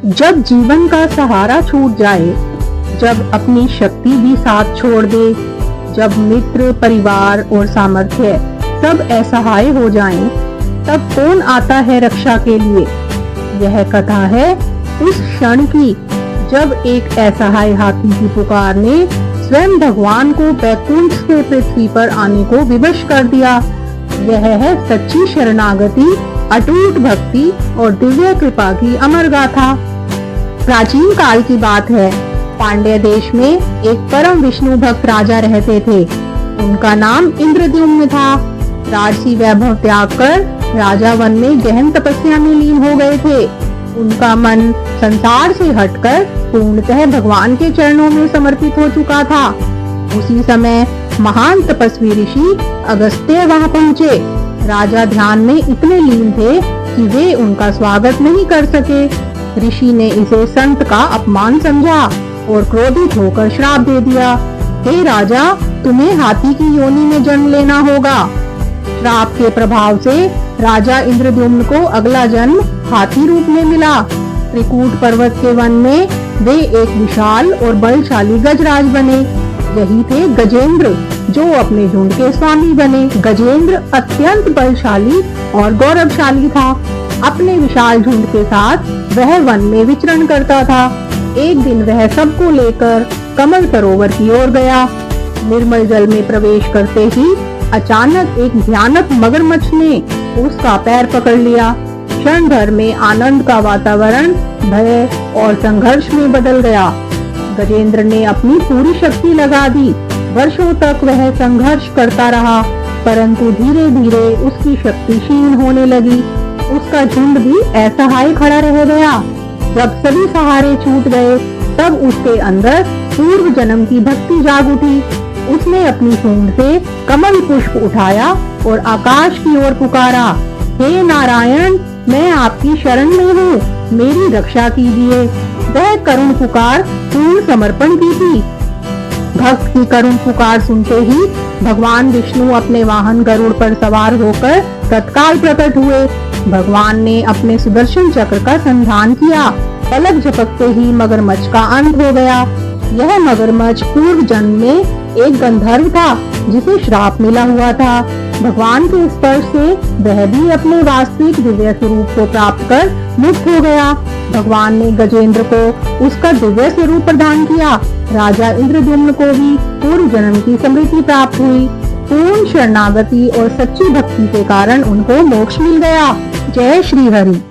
जब जीवन का सहारा छूट जाए, जब अपनी शक्ति भी साथ छोड़ दे, जब मित्र, परिवार और सामर्थ्य सब असहाय हो जाएं, तब कौन आता है रक्षा के लिए। यह कथा है उस क्षण की जब एक असहाय हाथी की पुकार ने स्वयं भगवान को बैकुंठ से पृथ्वी पर आने को विवश कर दिया। यह है सच्ची शरणागति, अटूट भक्ति और दिव्य कृपा की अमर गाथा। प्राचीन काल की बात है। पांड्य देश में एक परम विष्णु भक्त राजा रहते थे। उनका नाम इंद्रद्युम्न था। राजसी वैभव त्याग कर राजा वन में गहन तपस्या में लीन हो गए थे। उनका मन संसार से हटकर पूर्णतः भगवान के चरणों में समर्पित हो चुका था। उसी समय महान तपस्वी ऋषि अगस्त्य वहां पहुँचे। राजा ध्यान में इतने लीन थे कि वे उनका स्वागत नहीं कर सके। ऋषि ने इसे संत का अपमान समझा और क्रोधित होकर श्राप दे दिया। हे राजा, तुम्हें हाथी की योनि में जन्म लेना होगा। श्राप के प्रभाव से राजा इंद्रद्युम्न को अगला जन्म हाथी रूप में मिला। त्रिकूट पर्वत के वन में वे एक विशाल और बलशाली गजराज बने। यही थे गजेंद्र, जो अपने झुंड के स्वामी बने। गजेंद्र अत्यंत बलशाली और गौरवशाली था। अपने विशाल झुंड के साथ वह वन में विचरण करता था। एक दिन वह सबको लेकर कमल सरोवर की ओर गया। निर्मल जल में प्रवेश करते ही अचानक एक भयानक मगरमच्छ ने उसका पैर पकड़ लिया। क्षण भर में आनंद का वातावरण भय और संघर्ष में बदल गया। गजेंद्र ने अपनी पूरी शक्ति लगा दी। वर्षों तक वह संघर्ष करता रहा, परंतु धीरे धीरे उसकी शक्ति क्षीण होने लगी। उसका झुंड भी असहाय खड़ा रह गया। जब सभी सहारे छूट गए, तब उसके अंदर पूर्व जन्म की भक्ति जाग उठी। उसने अपनी सूंड से कमल पुष्प उठाया और आकाश की ओर पुकारा, हे नारायण, मैं आपकी शरण में हूँ, मेरी रक्षा कीजिए। वह करुण पुकार पूर्ण समर्पण की थी। भक्त की करुण पुकार सुनते ही भगवान विष्णु अपने वाहन गरुड़ पर सवार होकर तत्काल प्रकट हुए। भगवान ने अपने सुदर्शन चक्र का संधान किया। पलक झपकते ही मगरमच्छ का अंत हो गया। यह मगरमच्छ पूर्व जन्म में एक गंधर्व था, जिसे श्राप मिला हुआ था। भगवान के स्पर्श से वह भी अपने वास्तविक दिव्य स्वरूप को प्राप्त कर मुक्त हो गया। भगवान ने गजेंद्र को उसका दिव्य स्वरूप प्रदान किया। राजा इंद्रद्युम्न को भी पूर्व जन्म की समृद्धि प्राप्त हुई। पूर्ण शरणागति और सच्ची भक्ति के कारण उनको मोक्ष मिल गया। जय श्री हरि।